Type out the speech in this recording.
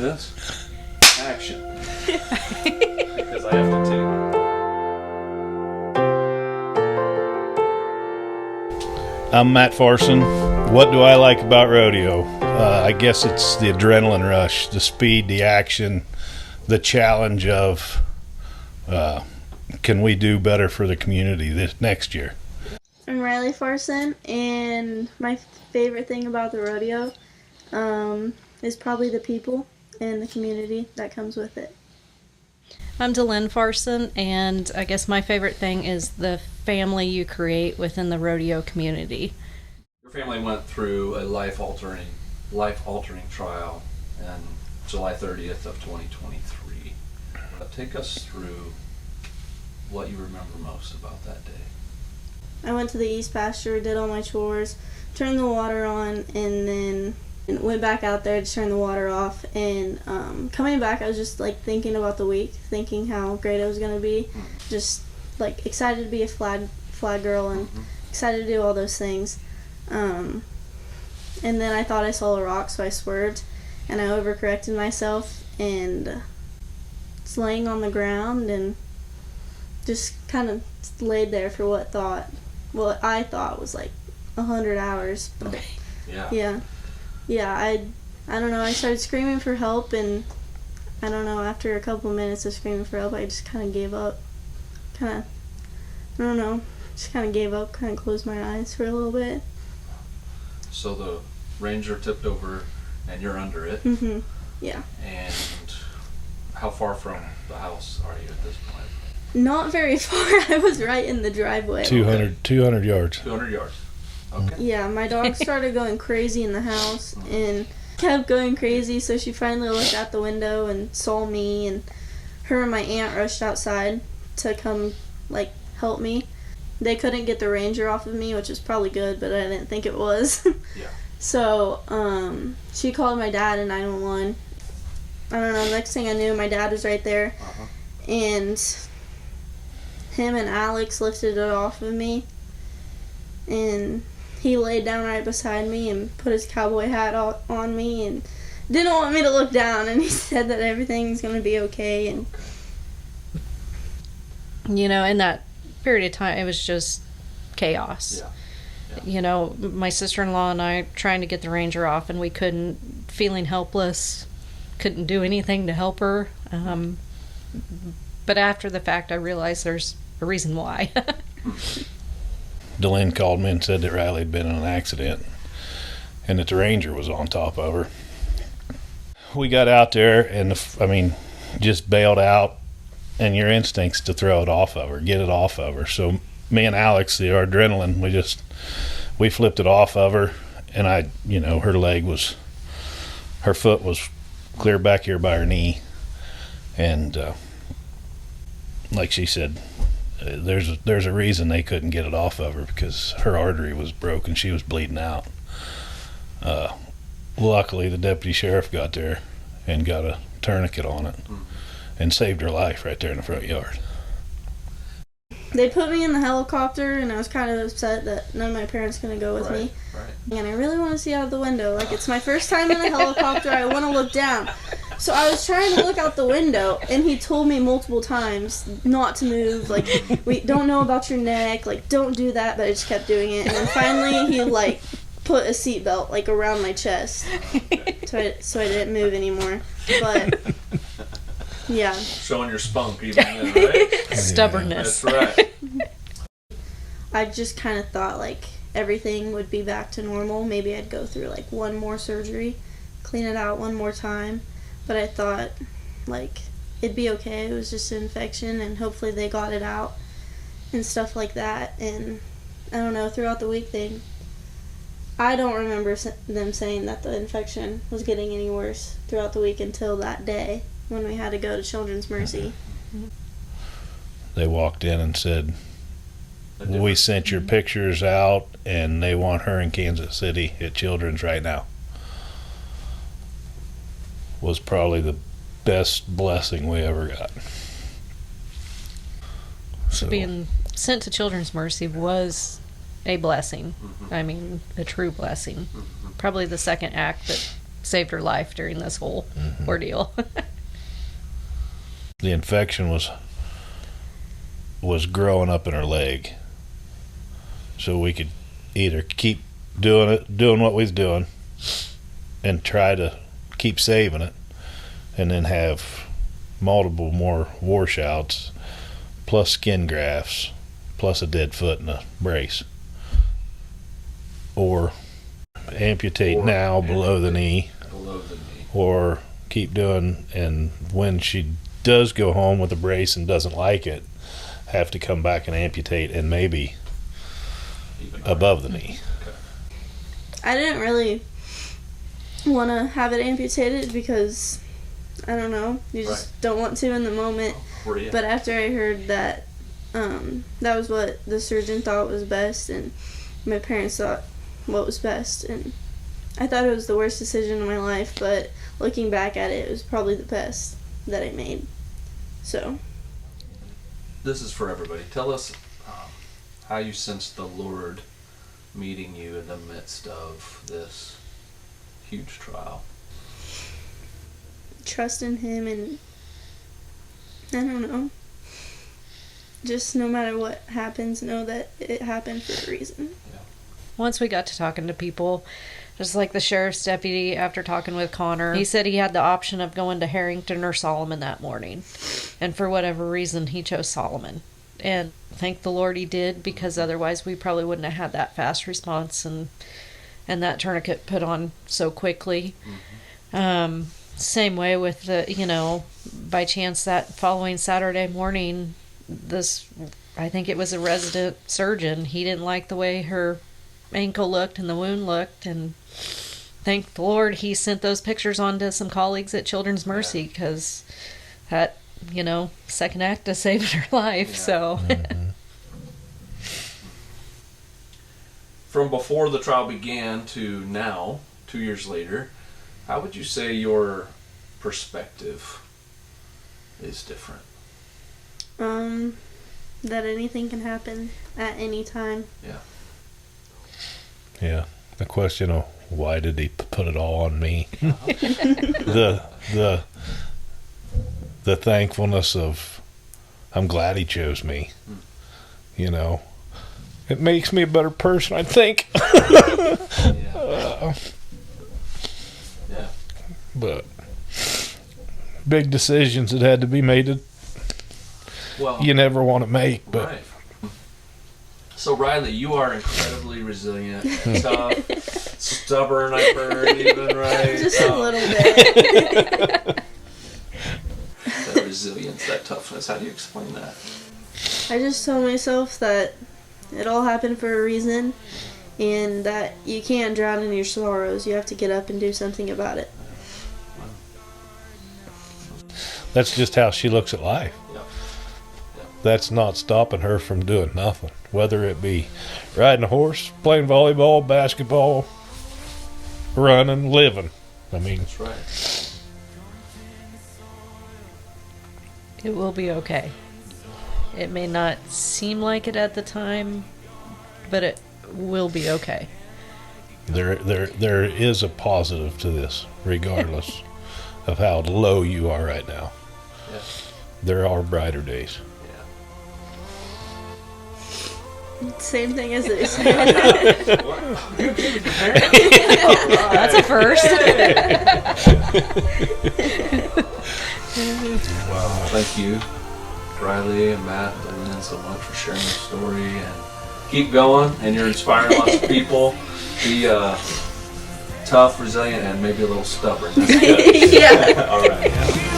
This action. Because I have to take. I'm Matt Farson. What do I like about rodeo? I guess it's the adrenaline rush, the speed, the action, the challenge of can we do better for the community this next year? I'm Riley Farson, and my favorite thing about the rodeo is probably the people and the community that comes with it. I'm Delynn Farson, and I guess my favorite thing is the family you create within the rodeo community. Your family went through a life-altering trial on July 30th of 2023. Take us through what you remember most about that day. I went to the East Pasture, did all my chores, turned the water on, and then went back out there to turn the water off. And coming back, I was just like thinking about the week, thinking how great it was going to be. Just like excited to be a flag girl and excited to do all those things. And then I thought I saw a rock, so I swerved, and I overcorrected myself and was laying on the ground and just kind of laid there for what I thought was like 100 hours. But yeah, I don't know, I started screaming for help, and I don't know, after a couple minutes of screaming for help, I just kind of gave up. Kind of closed my eyes for a little bit. So the Ranger tipped over and you're under it. Mm-hmm. Yeah. And how far from the house are you at this point? Not very far. I was right in the driveway. 200 yards. 200 yards. Okay. Yeah, my dog started going crazy in the house and kept going crazy, so she finally looked out the window and saw me, and her and my aunt rushed outside to come, like, help me. They couldn't get the Ranger off of me, which was probably good, but I didn't think it was. Yeah. So, she called my dad in 911. I don't know, next thing I knew, my dad was right there, and him and Alex lifted it off of me, and he laid down right beside me and put his cowboy hat on me and didn't want me to look down, and he said that everything's going to be okay. And You know, in that period of time, it was just chaos. Yeah. You know, my sister-in-law and I trying to get the Ranger off, and we couldn't, feeling helpless, couldn't do anything to help her. But after the fact, I realized there's a reason why. Delynn called me and said that Riley had been in an accident and that the Ranger was on top of her. We got out there and, just bailed out, and your instincts to throw it off of her, get it off of her. So me and Alex, our adrenaline, we flipped it off of her, and her foot was clear back here by her knee. And like she said, there's a reason they couldn't get it off of her, because her artery was broken. She was bleeding out. Luckily, the deputy sheriff got there and got a tourniquet on it and saved her life right there in the front yard. they put me in the helicopter, and I was kind of upset that none of my parents going to go with me. Right. And I really want to see out the window. Like, it's my first time in a helicopter. I want to look down. So I was trying to look out the window, and he told me multiple times not to move. Like, we don't know about your neck. Like, don't do that. But I just kept doing it. And then finally, he, like, put a seatbelt, like, around my chest. So I didn't move anymore. But, yeah. Showing your spunk even then, right? Stubbornness. That's right. I just kind of thought, like, everything would be back to normal. Maybe I'd go through, like, one more surgery, clean it out one more time. But I thought, like, it'd be okay. It was just an infection, and hopefully they got it out and stuff like that. And I don't know, throughout the week, I don't remember them saying that the infection was getting any worse throughout the week until that day when we had to go to Children's Mercy. They walked in and said, we sent your pictures out, and they want her in Kansas City at Children's right now. Was probably the best blessing we ever got. So Being sent to Children's Mercy was a blessing. I mean, a true blessing. Probably the second act that saved her life during this whole ordeal. The infection was growing up in her leg, so we could either keep doing what we was doing and try to keep saving it, and then have multiple more washouts plus skin grafts plus a dead foot and a brace, or amputate now below the knee, or keep doing, and when she does go home with a brace and doesn't like it, have to come back and amputate and maybe above the knee. I didn't really want to have it amputated because, I don't know, you just don't want to in the moment. But after I heard that that was what the surgeon thought was best, and my parents thought what was best, and I thought it was the worst decision of my life, but looking back at it, it was probably the best that I made. So this is for everybody. Tell us how you sensed the Lord meeting you in the midst of this huge trial. Trust in him, and I don't know, just no matter what happens, know that it happened for a reason. Once we got to talking to people, just like the sheriff's deputy, after talking with Connor, he said he had the option of going to Harrington or Solomon that morning. And for whatever reason, he chose Solomon. And thank the Lord he did, because otherwise we probably wouldn't have had that fast response and that tourniquet put on so quickly. Same way with the, by chance that following Saturday morning, I think it was a resident surgeon, he didn't like the way her ankle looked and the wound looked, and thank the Lord he sent those pictures on to some colleagues at Children's Mercy, because that, second act of saving her life. So from before the trial began to now, 2 years later, how would you say your perspective is different? That anything can happen at any time. Yeah, the question of why did he put it all on me? the thankfulness of, I'm glad he chose me. It makes me a better person, I think. But big decisions that had to be made that you never want to make. But right. So Riley, you are incredibly resilient, tough, stubborn, I've heard even, right? Just a little bit. That resilience, that toughness, how do you explain that? I just told myself that it all happened for a reason, and that you can't drown in your sorrows. You have to get up and do something about it. that's just how she looks at life. That's not stopping her from doing nothing, whether it be riding a horse, playing volleyball, basketball, running, living. I mean, That's right. it will be okay. It may not seem like it at the time, but it will be okay. there is a positive to this, regardless of how low you are right now. Yeah. There are brighter days. Same thing as this. That's a first. Wow. Thank you, Riley and Matt and Lynn, so much for sharing your story, and keep going. And you're inspiring lots of people. Be tough, resilient, and maybe a little stubborn. That's good. Yeah. All right. Yeah.